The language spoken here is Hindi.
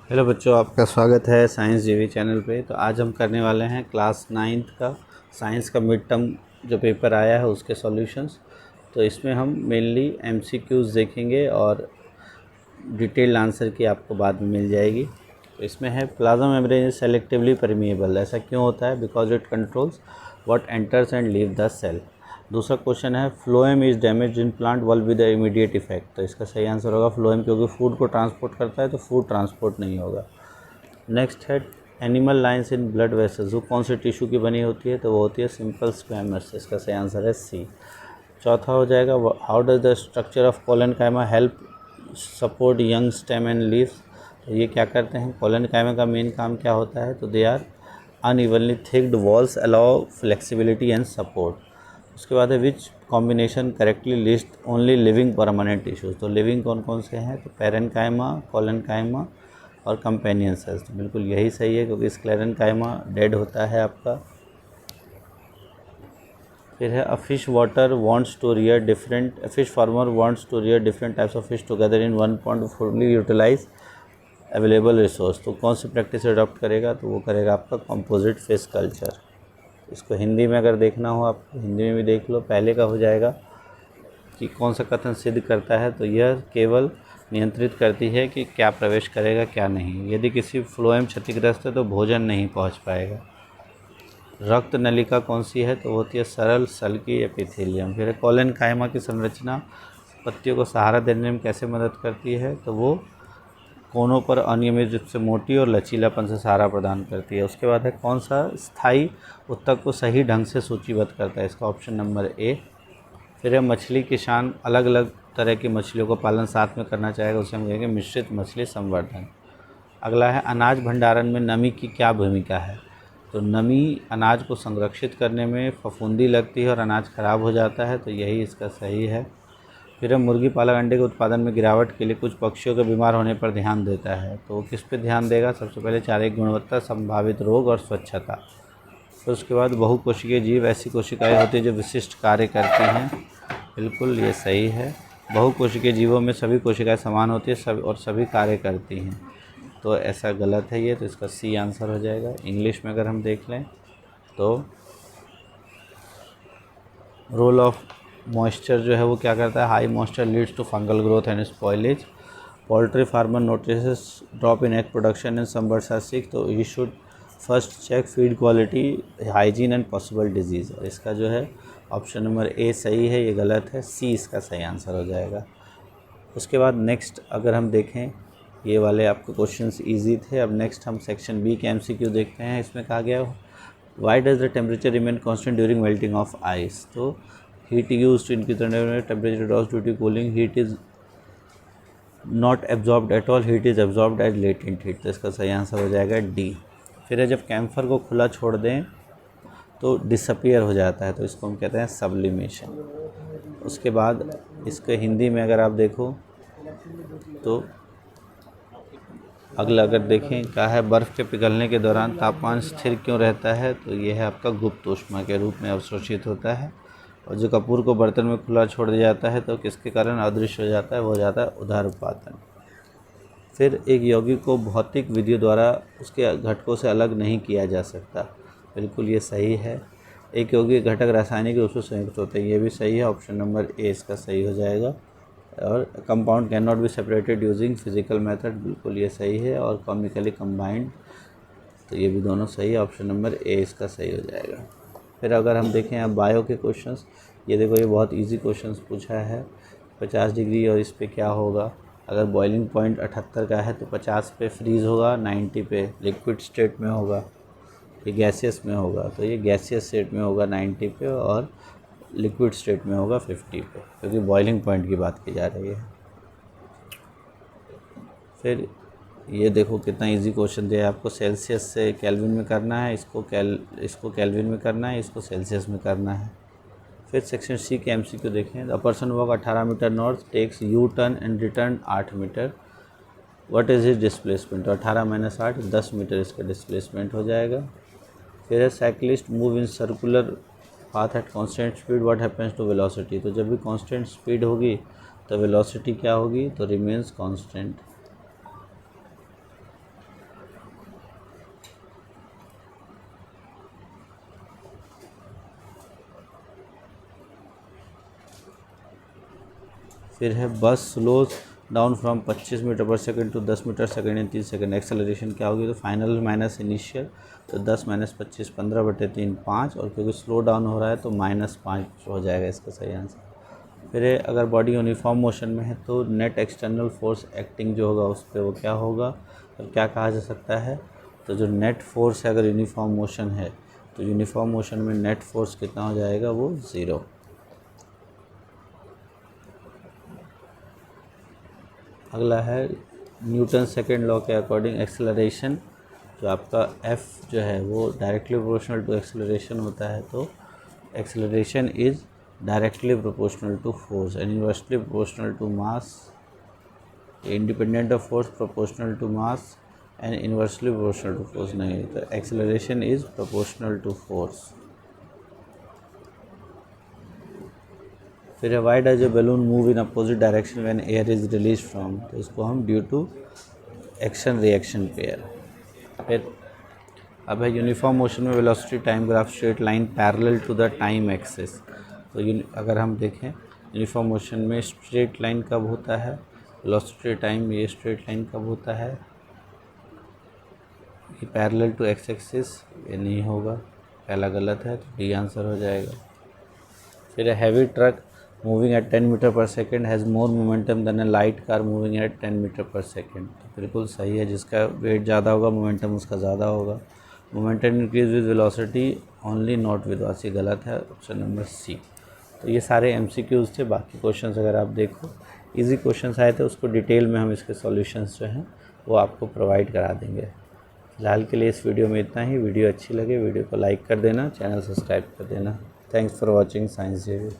हेलो बच्चों, आपका स्वागत है साइंस जीवी चैनल पे। तो आज हम करने वाले हैं क्लास 9th का साइंस का मिड टर्म जो पेपर आया है उसके सॉल्यूशंस। तो इसमें हम मेनली एमसीक्यूज़ देखेंगे और डिटेल्ड आंसर की आपको बाद में मिल जाएगी। तो इसमें है plasma membrane is selectively permeable. ऐसा क्यों होता है? Because it controls what enters and leave the cell. दूसरा क्वेश्चन है phloem is damage in plant wall with the immediate effect. तो इसका सही आंसर होगा फ्लोएम, क्योंकि फूड को ट्रांसपोर्ट करता है तो फूड ट्रांसपोर्ट नहीं होगा। नेक्स्ट है animal lines in blood vessels. वो कौन से टिश्यू की बनी होती है? तो वो होती है सिंपल स्क्वैमर्स। इसका सही आंसर है सी। चौथा हो जाएगा how does the structure of collenchyma help support young stem and leaves. तो ये क्या करते हैं? कोलेनकाइमा का मेन काम क्या होता है? तो they are unevenly thickened walls allow flexibility and support. उसके बाद है which combination correctly list only living permanent tissues. तो लिविंग कौन कौन से हैं? तो पेरेनकाइमा, कोलेनकाइमा और कंपेनियन सेल्स। तो बिल्कुल यही सही है, क्योंकि स्क्लेरेनकाइमा डेड होता है आपका। फिर है a fish farmer wants to rear different types of fish together in one pond fully utilise available resource. तो कौन सी प्रैक्टिस अडॉप्ट करेगा? तो वो करेगा आपका कंपोजिट फिश कल्चर। इसको हिंदी में अगर देखना हो आपको हिंदी में भी देख लो। पहले का हो जाएगा कि कौन सा कथन सिद्ध करता है? तो यह केवल नियंत्रित करती है कि क्या प्रवेश करेगा क्या नहीं। यदि किसी फ्लोएम क्षतिग्रस्त है तो भोजन नहीं पहुंच पाएगा। रक्त नलिका कौन सी है? तो होती है सरल सल्की एपिथेलियम। फिर कोलेनकाइमा की संरचना पत्तियों को सहारा देने में कैसे मदद करती है? तो वो कोनों पर अनियमित रूप से मोटी और लचीलापन से सहारा प्रदान करती है। उसके बाद है कौन सा स्थायी ऊतक को सही ढंग से सूचीबद्ध करता है? इसका ऑप्शन नंबर ए। फिर है मछली किसान अलग अलग तरह की मछलियों को पालन साथ में करना चाहेगा, उसे हम कहेंगे मिश्रित मछली संवर्धन। अगला है अनाज भंडारण में नमी की क्या भूमिका है? तो नमी अनाज को संरक्षित करने में फफूंदी लगती है और अनाज खराब हो जाता है, तो यही इसका सही है। फिर मुर्गी पालक अंडे के उत्पादन में गिरावट के लिए कुछ पक्षियों के बीमार होने पर ध्यान देता है, तो वो किस पे ध्यान देगा? सबसे पहले चारे की गुणवत्ता, संभावित रोग और स्वच्छता। फिर उसके बाद बहुकोशिकीय जीव ऐसी कोशिकाएं होती हैं जो विशिष्ट कार्य करती हैं। बिल्कुल ये सही है। बहुकोशिकीय जीवों में सभी कोशिकाएं समान होती हैं और सभी कार्य करती हैं, तो ऐसा गलत है ये। तो इसका सी आंसर हो जाएगा। इंग्लिश में अगर हम देख लें तो रोल ऑफ मॉइस्चर जो है वो क्या करता है? High moisture leads to fungal growth and spoilage. Poultry farmer notices drop in egg production and some birds are sick, तो he should first check feed quality, hygiene and possible disease. और इसका जो है ऑप्शन नंबर ए सही है, ये गलत है। सी इसका सही आंसर हो जाएगा। उसके बाद नेक्स्ट अगर हम देखें, ये वाले आपके क्वेश्चंस इजी थे। अब नेक्स्ट हम सेक्शन बी के एमसीक्यू देखते हैं। इसमें कहा गया why does the temperature remain constant during melting of ice. तो heat use to increase temperature drops due to cooling, heat is not absorbed at all, heat is absorbed as latent heat. तो इसका सही आंसर हो जाएगा डी। फिर है जब कैम्फर को खुला छोड़ दें तो डिसअपियर हो जाता है, तो इसको हम कहते हैं सब्लिमेशन। उसके बाद इसके हिंदी में अगर आप देखो तो अगला अगर देखें क्या है, बर्फ़ के पिघलने के दौरान तापमान स्थिर क्यों रहता है? तो ये है आपका गुप्त ऊष्मा के रूप में अवशोषित होता है। और जो कपूर को बर्तन में खुला छोड़ दिया जाता है तो किसके कारण अदृश्य हो जाता है? वो हो जाता है उदरपातन। फिर एक यौगिक को भौतिक विधियों द्वारा उसके घटकों से अलग नहीं किया जा सकता। बिल्कुल ये सही है। एक यौगिक घटक रासायनिक रूप से संयुक्त होते हैं, ये भी सही है। ऑप्शन नंबर ए इसका सही हो जाएगा। और compound can not be separated using physical method, बिल्कुल ये सही है। और केमिकली कंबाइंड, तो ये भी दोनों सही है। ऑप्शन नंबर ए इसका सही हो जाएगा। फिर अगर हम देखें अब बायो के क्वेश्चंस, ये देखो ये बहुत इजी क्वेश्चंस पूछा है। 50 डिग्री और इस पे क्या होगा? अगर बॉइलिंग पॉइंट 78 का है तो 50 पे फ्रीज़ होगा, 90 पे लिक्विड स्टेट में होगा, ये गैसियस में होगा। तो ये गैसियस स्टेट में होगा 90 पे और लिक्विड स्टेट में होगा 50 पे, क्योंकि बॉइलिंग पॉइंट की बात की जा रही है। फिर ये देखो कितना इजी क्वेश्चन दिया है आपको। सेल्सियस से केल्विन में करना है, इसको केल्विन में करना है, इसको सेल्सियस में करना है। फिर सेक्शन सी के एमसीक्यू देखें। The person walk 18 metre north takes U turn and return 8 metre, what is his displacement. तो 18 माइनस 8 10 मीटर इसका डिस्प्लेसमेंट हो जाएगा। फिर है cyclist move in circular path at constant speed, what happens to velocity. तो जब भी कांस्टेंट स्पीड होगी तो वेलोसिटी क्या होगी? तो रिमेन्स कांस्टेंट। फिर है bus slows down from 25 metre per second to 10 metre second in 3 second. Acceleration क्या होगी, तो फाइनल माइनस इनिशियल, तो 10 माइनस 25 15/3 5, और क्योंकि स्लो डाउन हो रहा है तो -5 हो जाएगा इसका सही आंसर। फिर अगर बॉडी यूनिफॉर्म मोशन में है तो नेट एक्सटर्नल फोर्स एक्टिंग जो होगा उस पर वो क्या होगा, और क्या कहा जा सकता है, तो जो नेट फोर्स है अगर यूनिफॉर्म मोशन है तो यूनिफॉर्म मोशन में नेट फोर्स कितना हो जाएगा, वो 0। अगला है न्यूटन सेकेंड लॉ के अकॉर्डिंग एक्सेलरेशन जो आपका f जो है वो डायरेक्टली प्रोपोर्शनल टू एक्सेलरेशन होता है, तो acceleration is directly proportional to force and inversely proportional to mass, independent of force proportional to mass and inversely proportional to force नहीं, तो acceleration is proportional to force. फिर why does a balloon move in opposite direction when air is release from, तो इसको हम due to action reaction pair. फिर अब है यूनिफॉर्म मोशन में velocity time graph straight line parallel to the time axis. तो अगर हम देखें यूनिफॉर्म मोशन में स्ट्रेट लाइन कब होता है, वेलोसिटी टाइम ये स्ट्रेट लाइन कब होता है, ये पैरेलल टू एक्स एक्सिस, ये नहीं होगा, पहला गलत है, तो डी आंसर हो जाएगा। फिर heavy truck moving at 10 metre per second has more momentum than a light car moving at 10 metre per second, तो बिल्कुल सही है, जिसका वेट ज़्यादा होगा मोमेंटम उसका ज़्यादा होगा। Momentum increase with velocity only not with mass, गलत है, ऑप्शन नंबर सी। तो ये सारे MCQs थे। बाकी क्वेश्चंस अगर आप देखो इजी क्वेश्चंस आए थे, उसको डिटेल में हम इसके सॉल्यूशंस जो हैं वो आपको प्रोवाइड करा देंगे। फिलहाल के लिए इस वीडियो में इतना ही। वीडियो अच्छी लगे वीडियो को लाइक कर देना, चैनल सब्सक्राइब कर देना। Thanks for watching science JV।